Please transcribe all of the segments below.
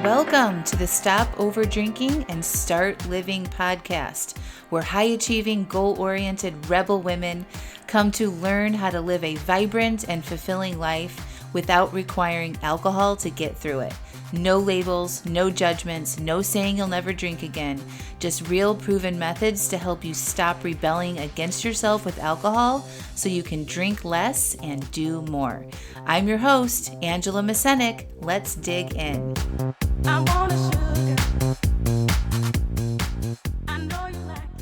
Welcome to the Stop Over Drinking and Start Living podcast, where high-achieving, goal-oriented rebel women come to learn how to live a vibrant and fulfilling life without requiring alcohol to get through it. No labels, no judgments, no saying you'll never drink again. Just real proven methods to help you stop rebelling against yourself with alcohol so you can drink less and do more. I'm your host, Angela Mascenik. Let's dig in.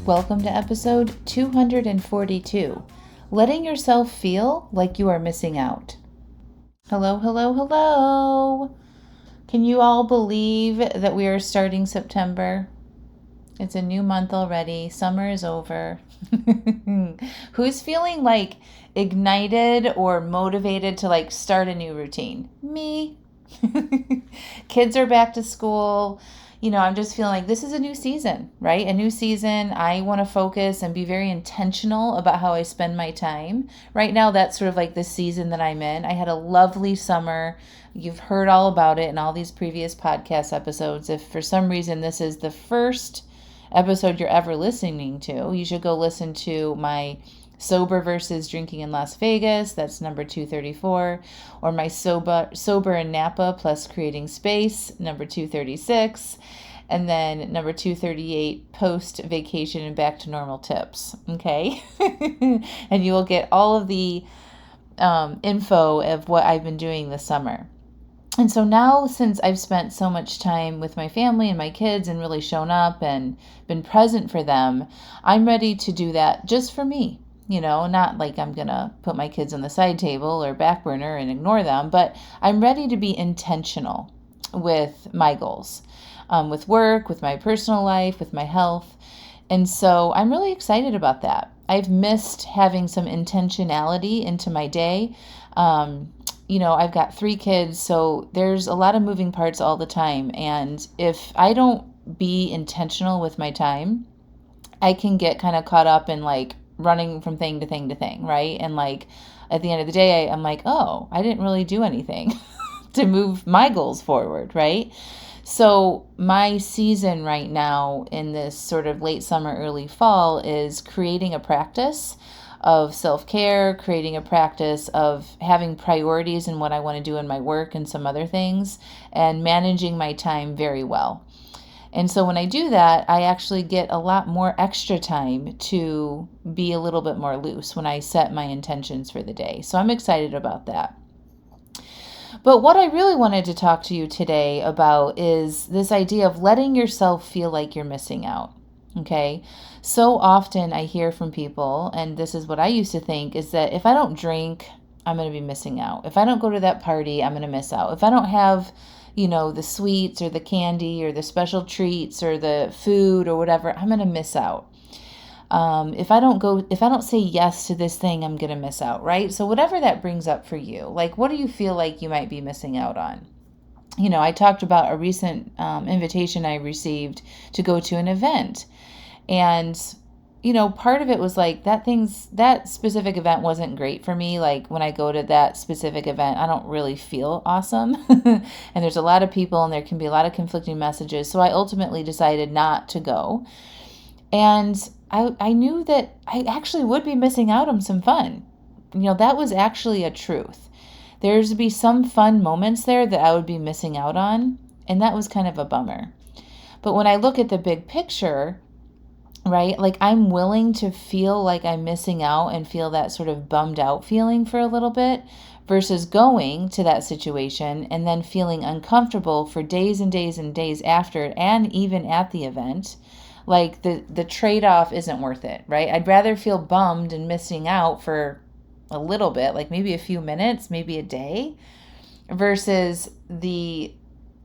Welcome to episode 242, Letting Yourself Feel Like You Are Missing Out. Hello, hello, hello. Can you all believe that we are starting September? It's a new month already. Summer is over. Who's feeling like ignited or motivated to start a new routine? Me. Kids are back to school. I'm just feeling like this is a new season, right? A new season. I want to focus and be very intentional about how I spend my time. Right now, that's sort of like the season that I'm in. I had a lovely summer. You've heard all about it in all these previous podcast episodes. If for some reason this is the first episode you're ever listening to, you should go listen to my Sober versus Drinking in Las Vegas, that's number 234, or my Sober in Napa plus Creating Space, number 236, and then number 238, Post Vacation and Back to Normal Tips, okay? And you will get all of the info of what I've been doing this summer. And so now, since I've spent so much time with my family and my kids and really shown up and been present for them, I'm ready to do that just for me. Not like I'm going to put my kids on the side table or back burner and ignore them, but I'm ready to be intentional with my goals, with work, with my personal life, with my health. And so I'm really excited about that. I've missed having some intentionality into my day. I've got 3 kids, so there's a lot of moving parts all the time. And if I don't be intentional with my time, I can get kind of caught up in running from thing to thing to thing, right? And at the end of the day, I'm like, oh, I didn't really do anything to move my goals forward, right? So my season right now in this sort of late summer, early fall is creating a practice of self-care, creating a practice of having priorities in what I want to do in my work and some other things, and managing my time very well. And so when I do that, I actually get a lot more extra time to be a little bit more loose when I set my intentions for the day. So I'm excited about that. But what I really wanted to talk to you today about is this idea of letting yourself feel like you're missing out. Okay? So often I hear from people, and this is what I used to think, is that if I don't drink, I'm going to be missing out. If I don't go to that party, I'm going to miss out. If I don't have the sweets or the candy or the special treats or the food or whatever, I'm going to miss out. If I don't say yes to this thing, I'm going to miss out, right? So whatever that brings up for you, what do you feel like you might be missing out on? I talked about a recent invitation I received to go to an event. And part of it was that specific event wasn't great for me. When I go to that specific event, I don't really feel awesome. And there's a lot of people and there can be a lot of conflicting messages. So I ultimately decided not to go. And I knew that I actually would be missing out on some fun. That was actually a truth. There's be some fun moments there that I would be missing out on. And that was kind of a bummer. But when I look at the big picture, right? I'm willing to feel like I'm missing out and feel that sort of bummed out feeling for a little bit versus going to that situation and then feeling uncomfortable for days and days and days after it and even at the event. The trade-off isn't worth it, right? I'd rather feel bummed and missing out for a little bit, maybe a few minutes, maybe a day, versus the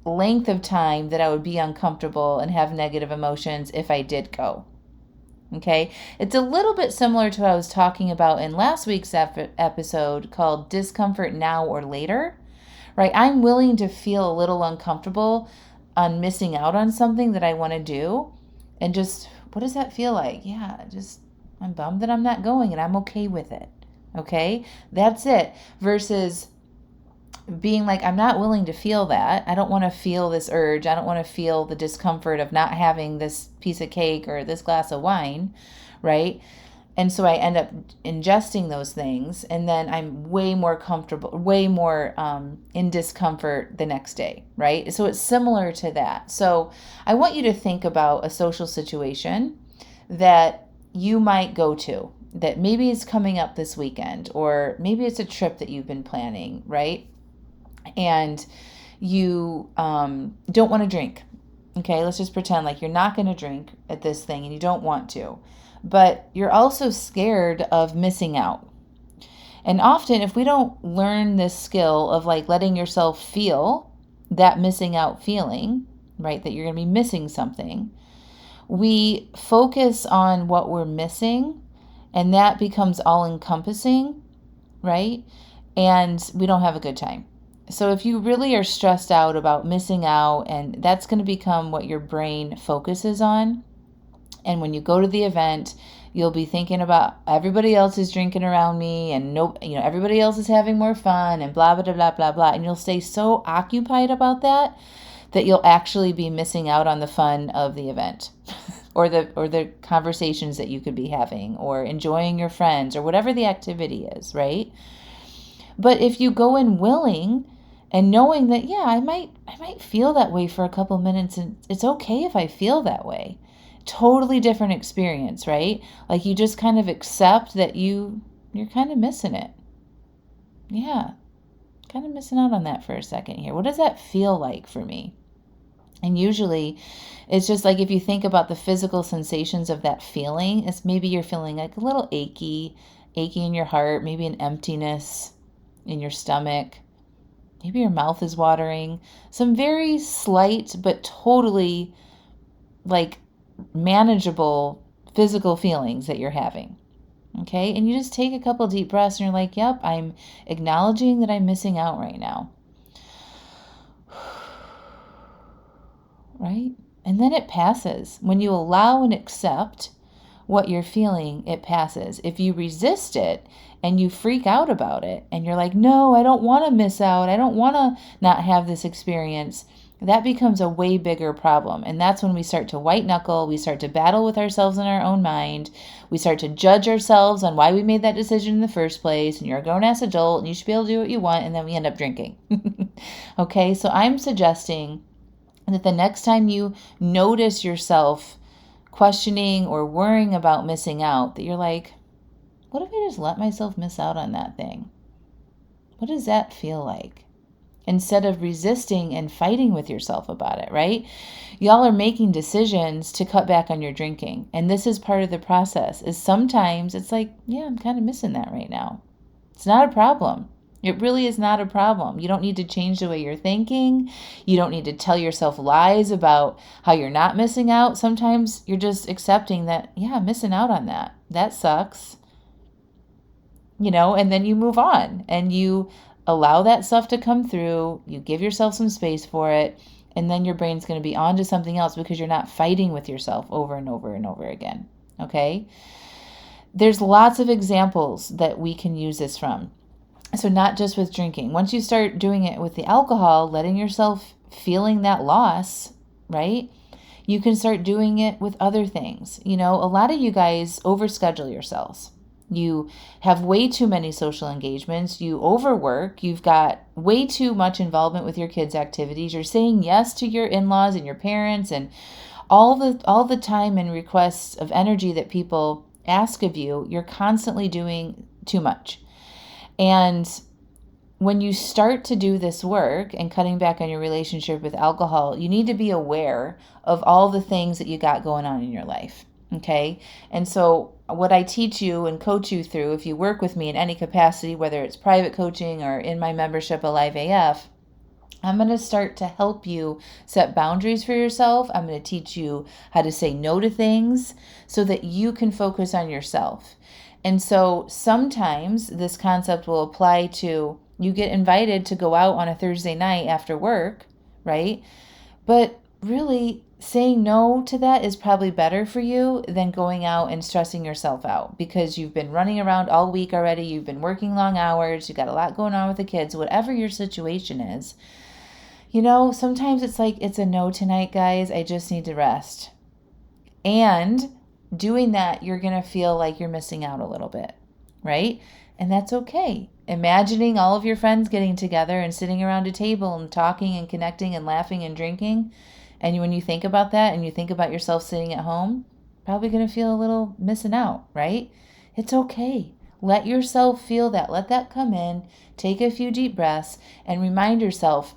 length of time that I would be uncomfortable and have negative emotions if I did go. Okay, it's a little bit similar to what I was talking about in last week's episode called Discomfort Now or Later, right? I'm willing to feel a little uncomfortable on missing out on something that I want to do. And just, what does that feel like? Yeah, I'm bummed that I'm not going and I'm okay with it. Okay, that's it. Versus being like, I'm not willing to feel that. I don't want to feel this urge. I don't want to feel the discomfort of not having this piece of cake or this glass of wine, right? And so I end up ingesting those things, and then I'm way more comfortable, way more in discomfort the next day, right? So it's similar to that. So I want you to think about a social situation that you might go to, that maybe is coming up this weekend, or maybe it's a trip that you've been planning, right? And you don't want to drink. Okay, let's just pretend like you're not going to drink at this thing and you don't want to, but you're also scared of missing out. And often, if we don't learn this skill of like letting yourself feel that missing out feeling, right, that you're going to be missing something, we focus on what we're missing, and that becomes all encompassing, right? And we don't have a good time. So if you really are stressed out about missing out, and that's going to become what your brain focuses on, and when you go to the event, you'll be thinking about everybody else is drinking around me, and everybody else is having more fun, and blah blah blah blah blah, and you'll stay so occupied about that you'll actually be missing out on the fun of the event. or the conversations that you could be having, or enjoying your friends, or whatever the activity is, right? But if you go in willing and knowing that, yeah, I might feel that way for a couple minutes, and it's okay if I feel that way. Totally different experience, right? Like you just kind of accept that you're kind of missing it. Yeah, kind of missing out on that for a second here. What does that feel like for me? And usually it's just like, if you think about the physical sensations of that feeling, it's maybe you're feeling like a little achy in your heart, maybe an emptiness in your stomach. Maybe your mouth is watering. Some very slight but totally like manageable physical feelings that you're having. Okay? And you just take a couple deep breaths and you're like, yep, I'm acknowledging that I'm missing out right now. Right? And then it passes. When you allow and accept what you're feeling, it passes. If you resist it and you freak out about it and you're like, no, I don't want to miss out, I don't want to not have this experience, that becomes a way bigger problem. And that's when we start to white knuckle, we start to battle with ourselves in our own mind, we start to judge ourselves on why we made that decision in the first place, and you're a grown-ass adult and you should be able to do what you want, and then we end up drinking. Okay, so I'm suggesting that the next time you notice yourself questioning or worrying about missing out, that you're like, what if I just let myself miss out on that thing? What does that feel like? Instead of resisting and fighting with yourself about it, right? Y'all are making decisions to cut back on your drinking. And this is part of the process, is sometimes it's like, yeah, I'm kind of missing that right now. It's not a problem. It really is not a problem. You don't need to change the way you're thinking. You don't need to tell yourself lies about how you're not missing out. Sometimes you're just accepting that, yeah, I'm missing out on that. That sucks. And then you move on and you allow that stuff to come through. You give yourself some space for it. And then your brain's going to be on to something else because you're not fighting with yourself over and over and over again. Okay? There's lots of examples that we can use this from. So not just with drinking. Once you start doing it with the alcohol, letting yourself feeling that loss, right? You can start doing it with other things. A lot of you guys overschedule yourselves. You have way too many social engagements. You overwork. You've got way too much involvement with your kids' activities. You're saying yes to your in-laws and your parents and all the time and requests of energy that people ask of you. You're constantly doing too much. And when you start to do this work and cutting back on your relationship with alcohol, you need to be aware of all the things that you got going on in your life. Okay? And so what I teach you and coach you through, if you work with me in any capacity, whether it's private coaching or in my membership, Alive AF, I'm going to start to help you set boundaries for yourself. I'm going to teach you how to say no to things so that you can focus on yourself. And so sometimes this concept will apply to, you get invited to go out on a Thursday night after work, right? But really saying no to that is probably better for you than going out and stressing yourself out, because you've been running around all week already. You've been working long hours. You got a lot going on with the kids, whatever your situation is. Sometimes it's like, it's a no tonight, guys. I just need to rest. And doing that, you're going to feel like you're missing out a little bit, right? And that's okay. Imagining all of your friends getting together and sitting around a table and talking and connecting and laughing and drinking. And when you think about that and you think about yourself sitting at home, probably going to feel a little missing out, right? It's okay. Let yourself feel that. Let that come in. Take a few deep breaths and remind yourself,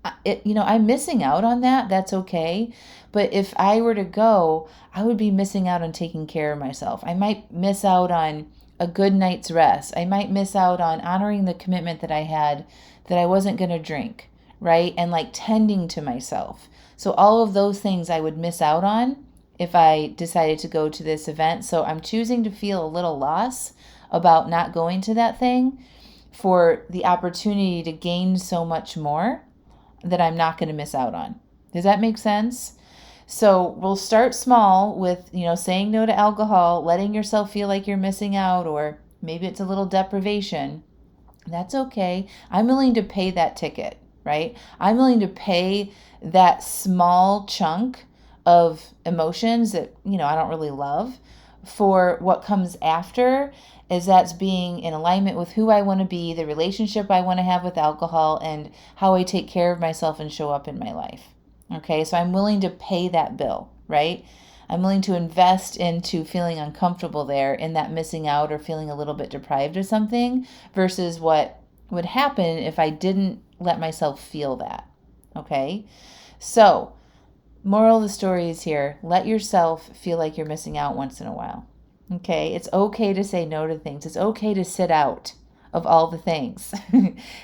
I'm missing out on that. That's okay. But if I were to go, I would be missing out on taking care of myself. I might miss out on a good night's rest. I might miss out on honoring the commitment that I had, that I wasn't going to drink, right? And like tending to myself. So all of those things I would miss out on if I decided to go to this event. So I'm choosing to feel a little loss about not going to that thing for the opportunity to gain so much more that I'm not going to miss out on. Does that make sense? So we'll start small with, saying no to alcohol, letting yourself feel like you're missing out, or maybe it's a little deprivation. That's okay. I'm willing to pay that ticket, right? I'm willing to pay that small chunk of emotions that, I don't really love, for what comes after, is that's being in alignment with who I want to be, the relationship I want to have with alcohol, and how I take care of myself and show up in my life. Okay, so I'm willing to pay that bill, right? I'm willing to invest into feeling uncomfortable there, in that missing out or feeling a little bit deprived of something, versus what would happen if I didn't let myself feel that. Okay, so moral of the story is here: let yourself feel like you're missing out once in a while. Okay, it's okay to say no to things. It's okay to sit out of all the things.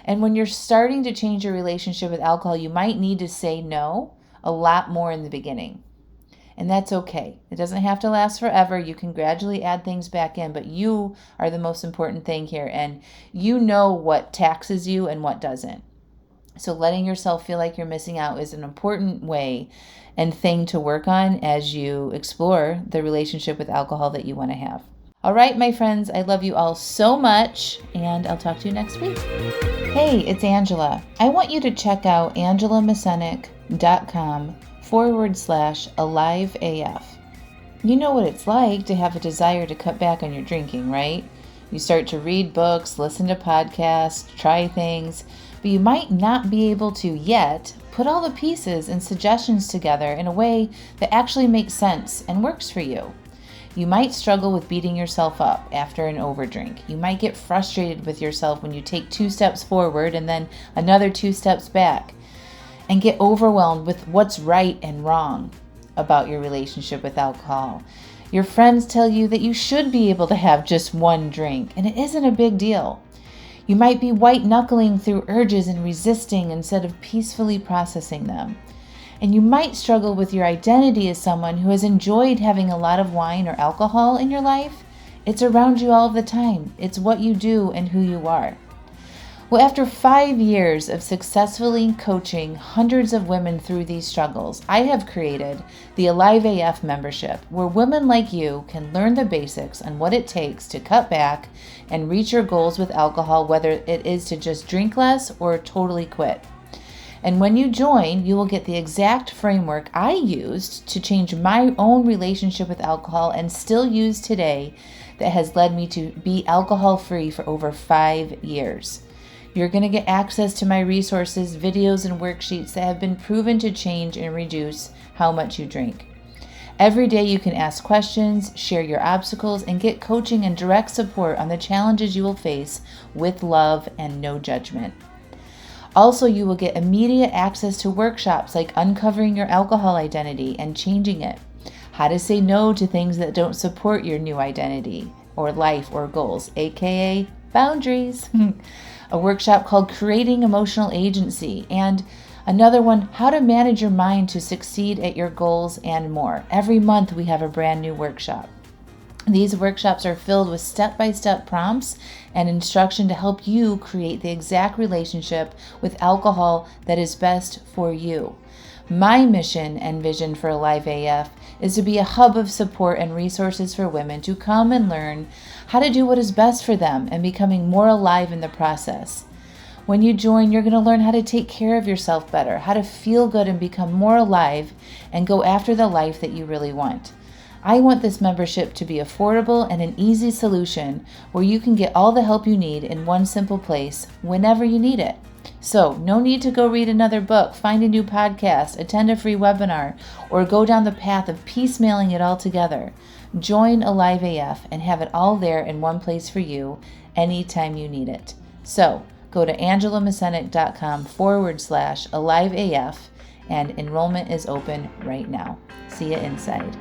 And when you're starting to change your relationship with alcohol, you might need to say no a lot more in the beginning. And that's okay. It doesn't have to last forever. You can gradually add things back in, but you are the most important thing here. And you know what taxes you and what doesn't. So letting yourself feel like you're missing out is an important way and thing to work on as you explore the relationship with alcohol that you want to have. All right, my friends, I love you all so much, and I'll talk to you next week. Hey, it's Angela. I want you to check out angelamascenik.com/aliveaf. You know what it's like to have a desire to cut back on your drinking, right? You start to read books, listen to podcasts, try things, but you might not be able to yet put all the pieces and suggestions together in a way that actually makes sense and works for you. You might struggle with beating yourself up after an overdrink. You might get frustrated with yourself when you take 2 steps forward and then another 2 steps back, and get overwhelmed with what's right and wrong about your relationship with alcohol. Your friends tell you that you should be able to have just 1 drink, and it isn't a big deal. You might be white-knuckling through urges and resisting instead of peacefully processing them. And you might struggle with your identity as someone who has enjoyed having a lot of wine or alcohol in your life. It's around you all the time. It's what you do and who you are. Well, after 5 years of successfully coaching hundreds of women through these struggles, I have created the Alive AF membership, where women like you can learn the basics on what it takes to cut back and reach your goals with alcohol, whether it is to just drink less or totally quit. And when you join, you will get the exact framework I used to change my own relationship with alcohol and still use today, that has led me to be alcohol-free for over 5 years. You're going to get access to my resources, videos, and worksheets that have been proven to change and reduce how much you drink. Every day you can ask questions, share your obstacles, and get coaching and direct support on the challenges you will face with love and no judgment. Also, you will get immediate access to workshops like uncovering your alcohol identity and changing it, how to say no to things that don't support your new identity or life or goals, aka boundaries. A workshop called Creating Emotional Agency, and another one, How to Manage Your Mind to Succeed at Your Goals, and more. Every month we have a brand new workshop. These workshops are filled with step-by-step prompts and instruction to help you create the exact relationship with alcohol that is best for you. My mission and vision for Alive AF is to be a hub of support and resources for women to come and learn how to do what is best for them and becoming more alive in the process. When you join, you're going to learn how to take care of yourself better, how to feel good and become more alive and go after the life that you really want. I want this membership to be affordable and an easy solution where you can get all the help you need in one simple place whenever you need it. So no need to go read another book, find a new podcast, attend a free webinar, or go down the path of piecemealing it all together. Join Alive AF and have it all there in one place for you anytime you need it. So go to angelamascenik.com/AliveAF and enrollment is open right now. See you inside.